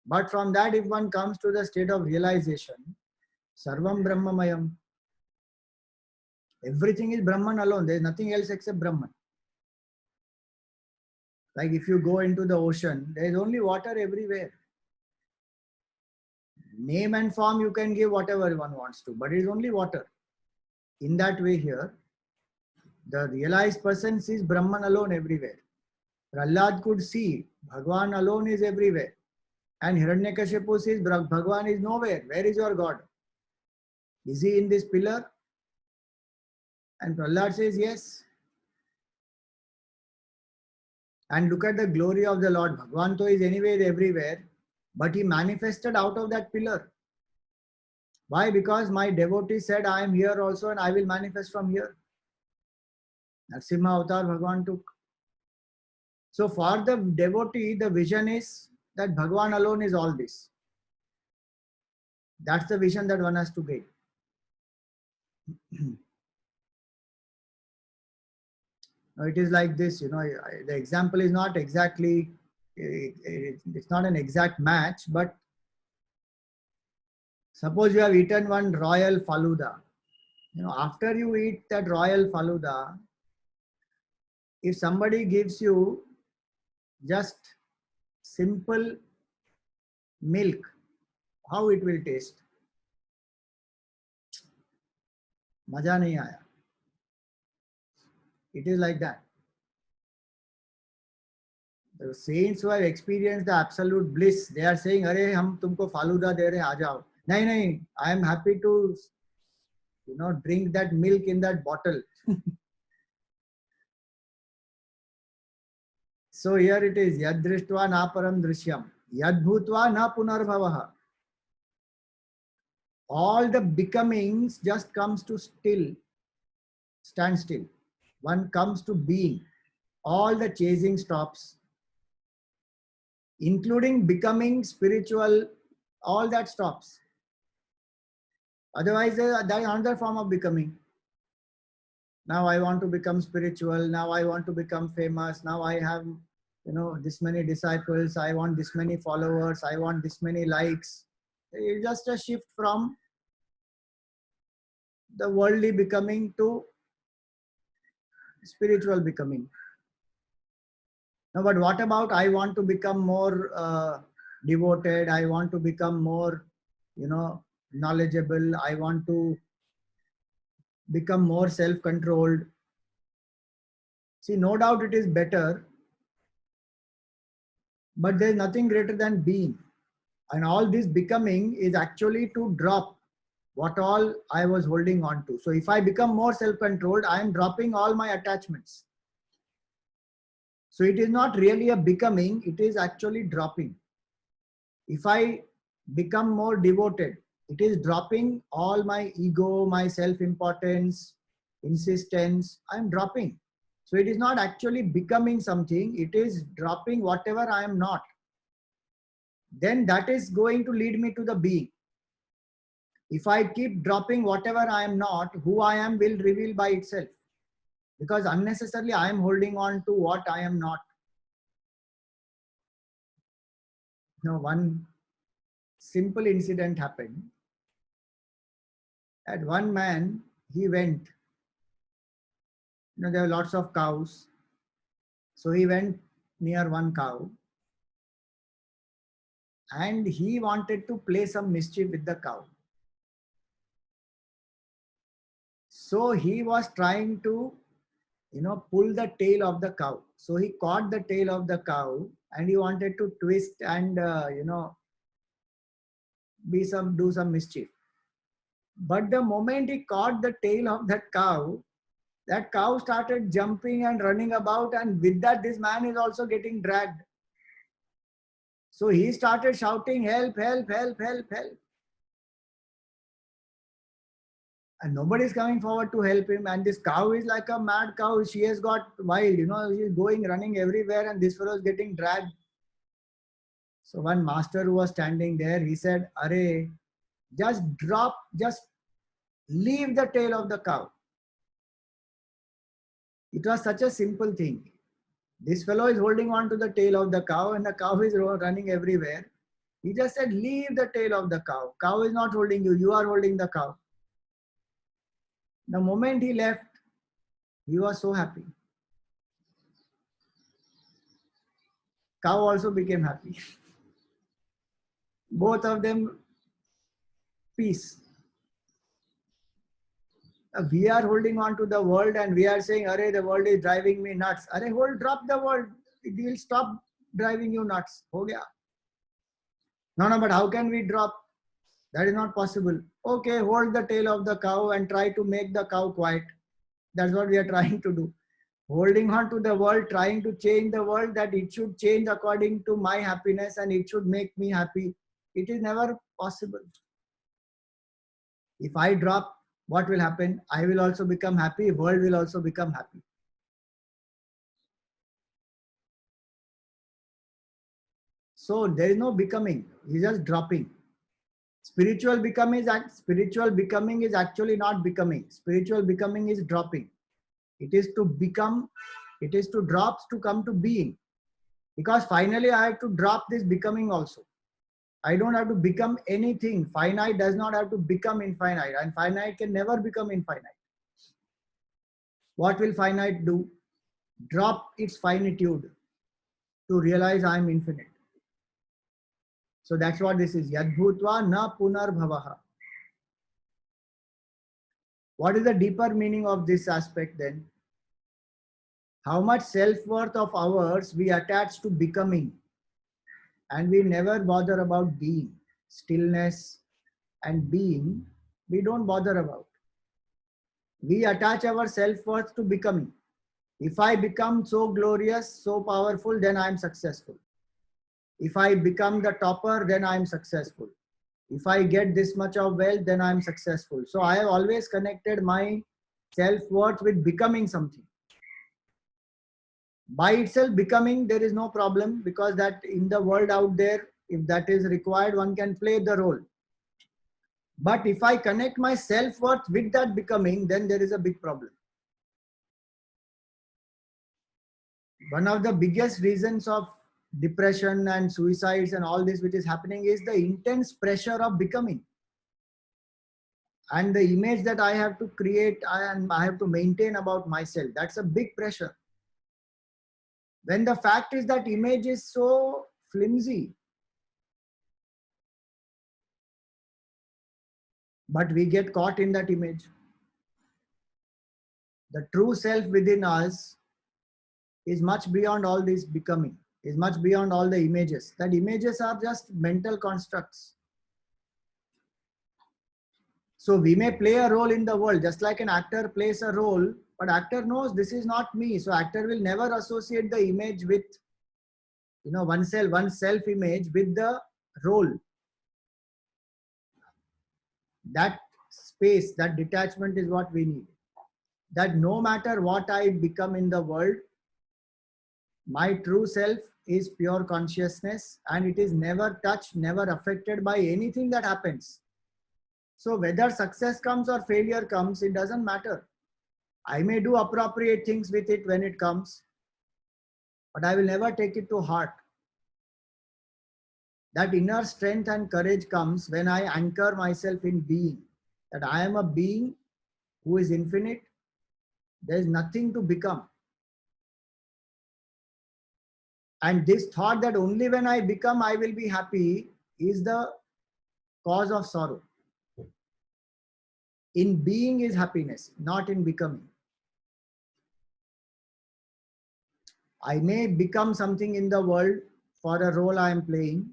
S1: But from that, if one comes to the state of realization, sarvam brahmamayam, Everything is Brahman alone. There is nothing else except Brahman. Like if you go into the ocean, there is only water everywhere. Name and form you can give whatever one wants to, but it is only water. In that way here, the realized person sees Brahman alone everywhere. Prahlad could see Bhagwan alone is everywhere. And Hiranyakashipu says Bhagwan is nowhere. Where is your God? Is he in this pillar? And Prahlad says yes. And look at the glory of the Lord. Bhagwan is anywhere, everywhere. But he manifested out of that pillar. Why? Because my devotee said, I am here also and I will manifest from here. Narsimha Avatar Bhagwan took. So for the devotee, the vision is that Bhagwan alone is all this. That's the vision that one has to get. Now it is like this, the example is not exactly, it's not an exact match, but suppose you have eaten one royal faluda. After you eat that royal faluda, if somebody gives you just simple milk, how it will taste? Maja nahi aaya. It is like that. The saints who have experienced the absolute bliss, they are saying, "Arey, hum tumko faluda de rahe, aa jao." Nahi, I am happy to, drink that milk in that bottle. So here it is, yad drishtva na param drishyam, yad bhutva na punarbhavaha. All the becomings just comes to stand still. One comes to being. All the chasing stops, including becoming spiritual, all that stops. Otherwise, there is another form of becoming. Now I want to become spiritual. Now I want to become famous. Now I have, this many disciples. I want this many followers. I want this many likes. It's just a shift from the worldly becoming to spiritual becoming. No, but what about I want to become more devoted? I want to become more, knowledgeable. I want to become more self-controlled. See, no doubt it is better, but there is nothing greater than being. And all this becoming is actually to drop what all I was holding on to. So if I become more self-controlled, I am dropping all my attachments. So it is not really a becoming, it is actually dropping. If I become more devoted, it is dropping all my ego, my self-importance, insistence, I am dropping. So it is not actually becoming something, it is dropping whatever I am not. Then that is going to lead me to the being. If I keep dropping whatever I am not, who I am will reveal by itself. Because unnecessarily I am holding on to what I am not. One simple incident happened. At one man, he went, there were lots of cows. So he went near one cow and he wanted to play some mischief with the cow. So he was trying to, pull the tail of the cow. So he caught the tail of the cow and he wanted to twist and, do some mischief. But the moment he caught the tail of that cow started jumping and running about, and with that this man is also getting dragged. So he started shouting, help, help, help, help, help. And nobody is coming forward to help him. And this cow is like a mad cow. She has got wild, she's going, running everywhere, and this fellow is getting dragged. So one master who was standing there, he said, Arey, just leave the tail of the cow. It was such a simple thing. This fellow is holding on to the tail of the cow and the cow is running everywhere. He just said, leave the tail of the cow. Cow is not holding you. You are holding the cow. The moment he left, he was so happy. Cow also became happy. Both of them peace. We are holding on to the world and we are saying, "Arey, the world is driving me nuts." Arey, drop the world. It will stop driving you nuts. Ho gaya. No, but how can we drop? That is not possible. Okay, hold the tail of the cow and try to make the cow quiet. That's what we are trying to do. Holding on to the world, trying to change the world, that it should change according to my happiness and it should make me happy. It is never possible. If I drop, what will happen? I will also become happy. World will also become happy. So there is no becoming. It's just dropping. Spiritual becoming is actually not becoming. Spiritual becoming is dropping. It is to become, it is to drop to come to being. Because finally I have to drop this becoming also. I don't have to become anything. Finite does not have to become infinite, and finite can never become infinite. What will finite do? Drop its finitude to realize I am infinite. So that's what this is. Yadbhutva na punarbhavaha. What is the deeper meaning of this aspect then? How much self-worth of ours we attach to becoming, and we never bother about being. Stillness and being, we don't bother about. We attach our self-worth to becoming. If I become so glorious, so powerful, then I am successful. If I become the topper, then I am successful. If I get this much of wealth, then I am successful. So I have always connected my self-worth with becoming something. By itself becoming, there is no problem, because that in the world out there, if that is required, one can play the role. But if I connect my self-worth with that becoming, then there is a big problem. One of the biggest reasons of depression and suicides and all this which is happening is the intense pressure of becoming. And the image that I have to create and I have to maintain about myself, that's a big pressure. When the fact is that image is so flimsy, but we get caught in that image. The true self within us is much beyond all this becoming, is much beyond all the images. That images are just mental constructs. So we may play a role in the world, just like an actor plays a role, but actor knows this is not me. So actor will never associate the image with, one's self-image with the role. That space, that detachment is what we need. That no matter what I become in the world, my true self is pure consciousness, and it is never touched, never affected by anything that happens. So whether success comes or failure comes, it doesn't matter. I may do appropriate things with it when it comes, but I will never take it to heart. That inner strength and courage comes when I anchor myself in being. That I am a being who is infinite. There is nothing to become. And this thought that only when I become I will be happy is the cause of sorrow. In being is happiness, not in becoming. I may become something in the world for a role I am playing,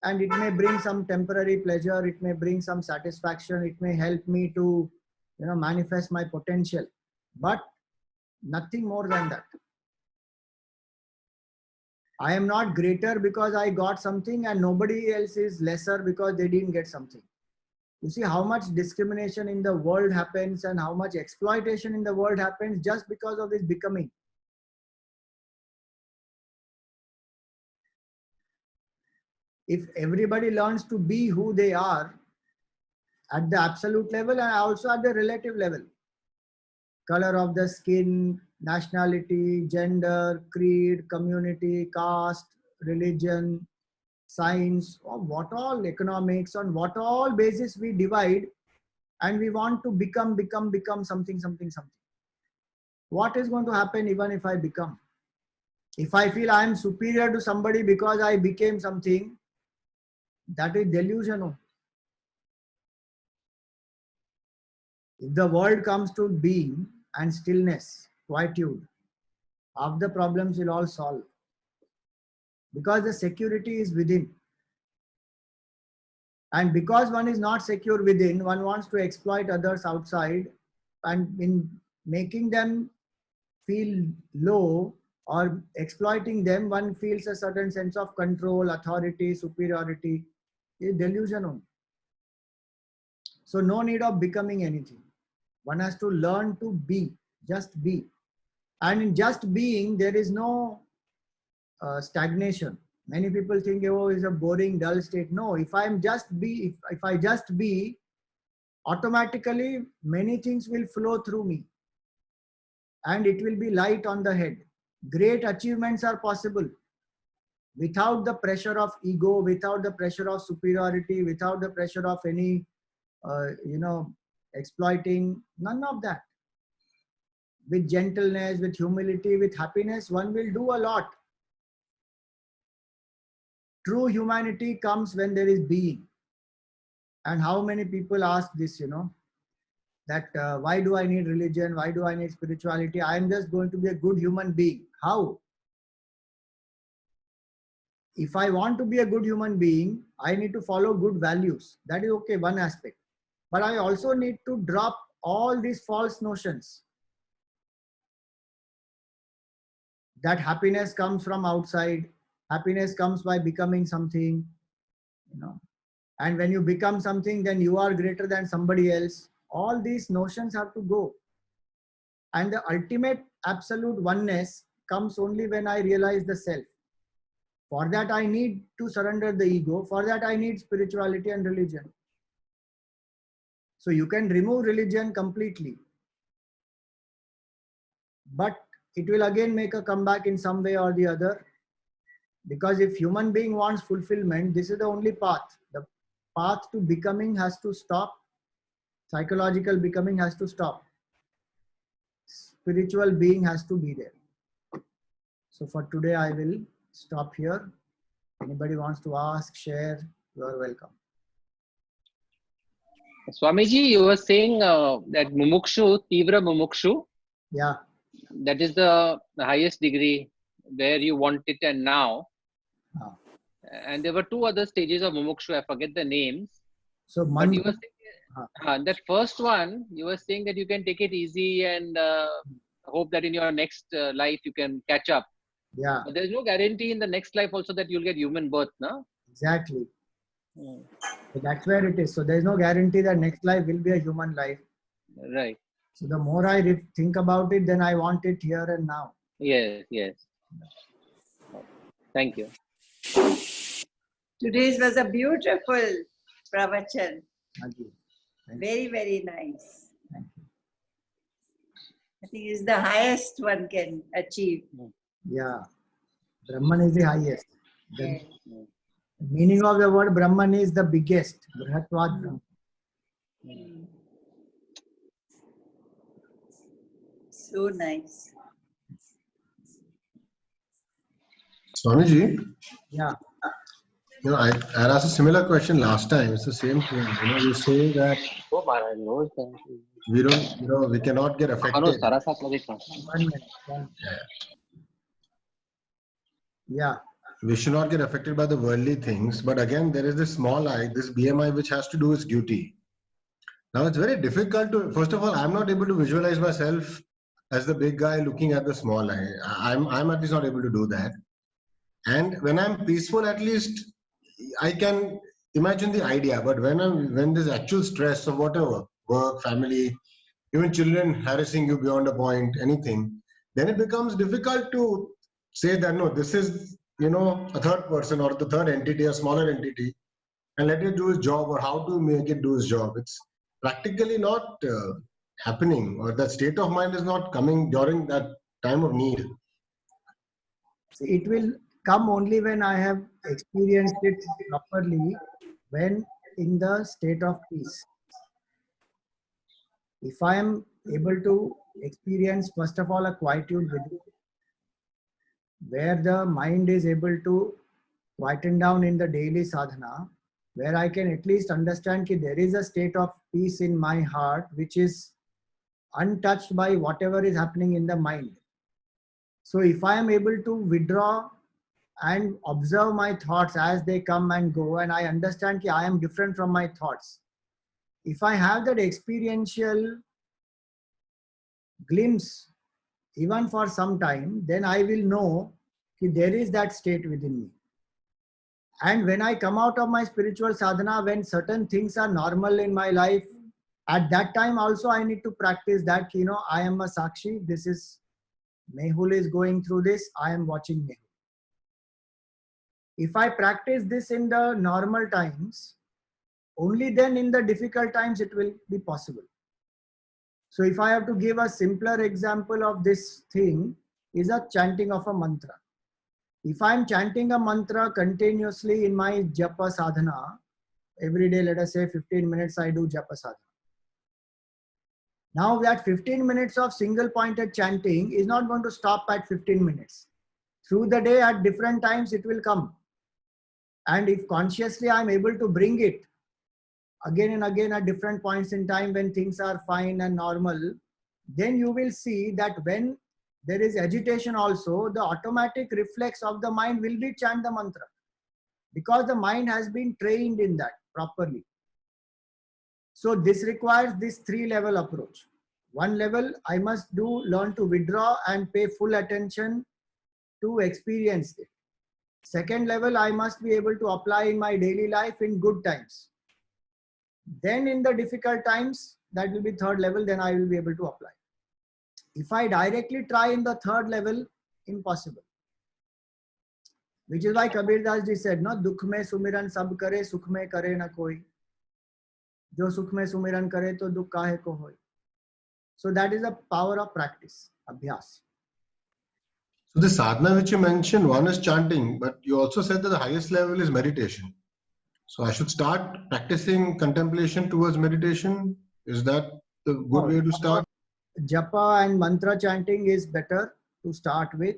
S1: and it may bring some temporary pleasure, it may bring some satisfaction, it may help me to manifest my potential, but nothing more than that. I am not greater because I got something, and nobody else is lesser because they didn't get something. You see how much discrimination in the world happens and how much exploitation in the world happens just because of this becoming. If everybody learns to be who they are at the absolute level and also at the relative level, color of the skin, nationality, gender, creed, community, caste, religion, science, or what all, economics, on what all basis we divide, and we want to become something, something, something. What is going to happen even if I become? If I feel I am superior to somebody because I became something, that is delusional. If the world comes to being and stillness, quietude, half the problems will all solve. Because the security is within. And because one is not secure within, one wants to exploit others outside, and in making them feel low or exploiting them, one feels a certain sense of control, authority, superiority. Is delusional. So no need of becoming anything. One has to learn to be, just be. And in just being, there is no stagnation. Many people think, oh, it's a boring, dull state. No, if I'm just be, if I just be, automatically many things will flow through me. And it will be light on the head. Great achievements are possible without the pressure of ego, without the pressure of superiority, without the pressure of any, exploiting, none of that. With gentleness, with humility, with happiness, one will do a lot. True humanity comes when there is being. And how many people ask this, that why do I need religion? Why do I need spirituality? I am just going to be a good human being. How? If I want to be a good human being, I need to follow good values. That is okay, one aspect. But I also need to drop all these false notions that happiness comes from outside, happiness comes by becoming something, and when you become something, then you are greater than somebody else. All these notions have to go. And the ultimate absolute oneness comes only when I realize the self. For that, I need to surrender the ego. For that, I need spirituality and religion. So you can remove religion completely, but it will again make a comeback in some way or the other. Because if human being wants fulfillment, this is the only path. The path to becoming has to stop. Psychological becoming has to stop. Spiritual being has to be there. So for today, I will stop here. Anybody wants to ask, share, you are welcome.
S2: Swamiji, you were saying that mumukshu, tivra mumukshu,
S1: Yeah.
S2: that is the highest degree where you want it and now. And there were two other stages of mumukshu, I forget the names.
S1: So
S2: but you were saying, that first one, you were saying that you can take it easy and hope that in your next life you can catch up.
S1: Yeah.
S2: But there's no guarantee in the next life also that you'll get human birth, no?
S1: Exactly. So that's where it is. So there's no guarantee that next life will be a human life.
S2: Right.
S1: So the more I think about it, then I want it here and now.
S2: Yes, yes. Thank you.
S3: Today's was a beautiful pravachan.
S1: Thank you.
S3: Very, very nice.
S1: Thank you.
S3: I think it's the highest one can achieve.
S1: Yeah. Brahman is the highest. The
S3: Yeah.
S1: meaning of the word Brahman is the biggest. Brihatvat Brahman.
S3: So nice.
S4: Swamiji,
S1: Yeah.
S4: I asked a similar question last time. It's the same thing. You say that we cannot get affected.
S1: One minute. Yeah.
S4: We should not get affected by the worldly things. But again, there is this small I, this BMI, which has to do with duty. Now, it's very difficult to, first of all, I'm not able to visualize myself as the big guy looking at the small I. I'm at least not able to do that. And when I'm peaceful, at least I can imagine the idea. But when there's actual stress of whatever, work, family, even children harassing you beyond a point, anything, then it becomes difficult to say that, no, this is, a third person or the third entity, a smaller entity, and let it do its job, or how to make it do its job. It's practically not happening, or that state of mind is not coming during that time of need.
S1: See, it will come only when I have experienced it properly, when in the state of peace. If I am able to experience, first of all, a quietude within, where the mind is able to quieten down in the daily sadhana, where I can at least understand that there is a state of peace in my heart which is untouched by whatever is happening in the mind. So if I am able to withdraw and observe my thoughts as they come and go, and I understand that I am different from my thoughts, if I have that experiential glimpse even for some time, then I will know that there is that state within me. And when I come out of my spiritual sadhana, when certain things are normal in my life, at that time also I need to practice that, I am a Sakshi, this is, Mehul is going through this, I am watching Mehul. If I practice this in the normal times, only then in the difficult times it will be possible. So if I have to give a simpler example of this thing, is a chanting of a mantra. If I am chanting a mantra continuously in my japa sadhana, every day, let us say 15 minutes I do japa sadhana. Now that 15 minutes of single pointed chanting is not going to stop at 15 minutes. Through the day at different times it will come. And if consciously I am able to bring it again and again at different points in time when things are fine and normal, then you will see that when there is agitation also, the automatic reflex of the mind will be chant the mantra, because the mind has been trained in that properly. So this requires this 3-level approach. One level, I must learn to withdraw and pay full attention to experience it. Second level, I must be able to apply in my daily life in good times. Then in the difficult times, that will be third level, then I will be able to apply. If I directly try in the third level, impossible. Which is why Kabir Das ji said, no, dukh mein sumiran sab kare, sukh mein kare na koi. Jo sukh mein sumiran kare, to dukh kahe ko hoy. So that is the power of practice, abhyas.
S4: So the sadhana which you mentioned, one is chanting, but you also said that the highest level is meditation. So I should start practicing contemplation towards meditation. Is that the good way to start?
S1: Japa and mantra chanting is better to start with,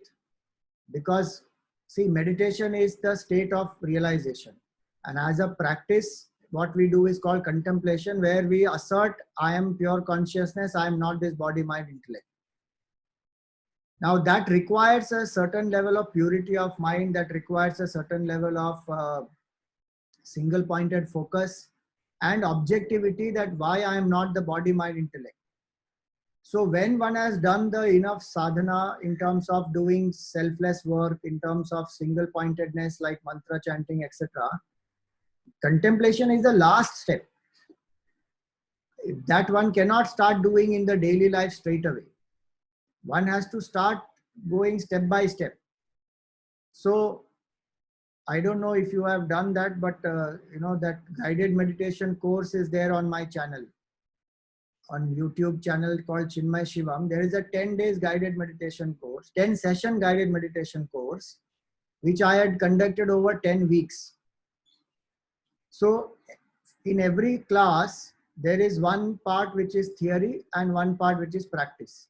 S1: because see, meditation is the state of realization. And as a practice, what we do is called contemplation, where we assert, I am pure consciousness, I am not this body, mind, intellect. Now that requires a certain level of purity of mind, that requires a certain level of single pointed focus and objectivity, that why I am not the body, mind, intellect. So when one has done the enough sadhana in terms of doing selfless work, in terms of single pointedness like mantra chanting, etc., contemplation is the last step. That one cannot start doing in the daily life straight away. One has to start going step by step. So I don't know if you have done that, but that guided meditation course is there on my channel, on YouTube channel called Chinmaya Shivam. There is a 10 days guided meditation course, 10 session guided meditation course, which I had conducted over 10 weeks. So in every class, there is one part which is theory and one part which is practice.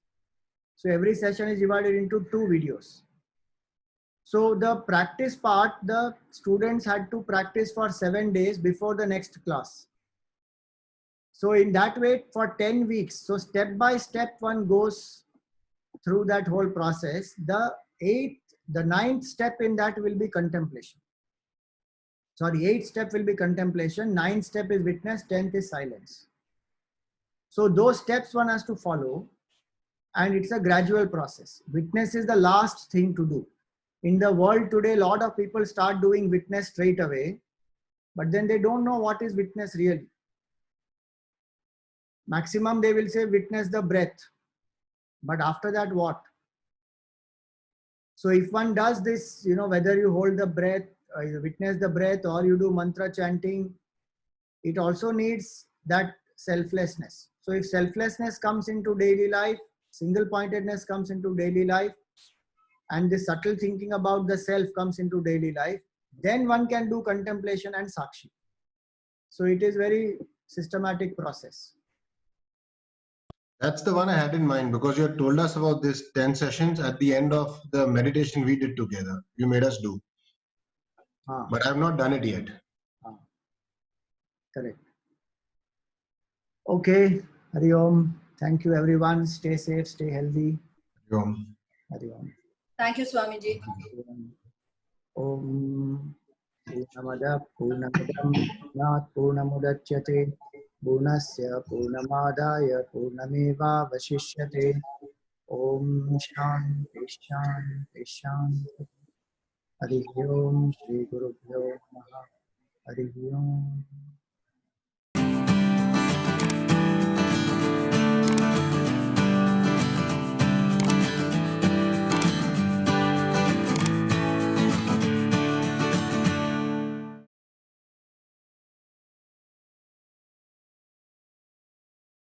S1: So every session is divided into 2 videos. So the practice part, the students had to practice for 7 days before the next class. So in that way for 10 weeks, so step by step one goes through that whole process. The 9th step in that will be contemplation. Sorry, 8th step will be contemplation, 9th step is witness, 10th is silence. So those steps one has to follow, and it's a gradual process. Witness is the last thing to do. In the world today, a lot of people start doing witness straight away, but then they don't know what is witness really. Maximum they will say witness the breath, but after that what? So if one does this, whether you hold the breath, you witness the breath, or you do mantra chanting, it also needs that selflessness. So if selflessness comes into daily life, single pointedness comes into daily life, and this subtle thinking about the self comes into daily life, then one can do contemplation and sakshi. So it is very systematic process.
S4: That's the one I had in mind because you had told us about this 10 sessions at the end of the meditation we did together. You made us do. But I have not done it yet.
S1: Correct. Okay. Hari Om. Thank you, everyone. Stay safe, stay healthy.
S4: Hari Om.
S1: Hari Om.
S3: Thank you, Swamiji.
S1: Om. Purnamada Purnamidam Purnat Purnamudachyate Purnasya Purnamadaya Purnameva Vashishyate. Om Shanti Shanti Shanti. Hari Om Shri Guru Bhyo Namaha. Hari Om.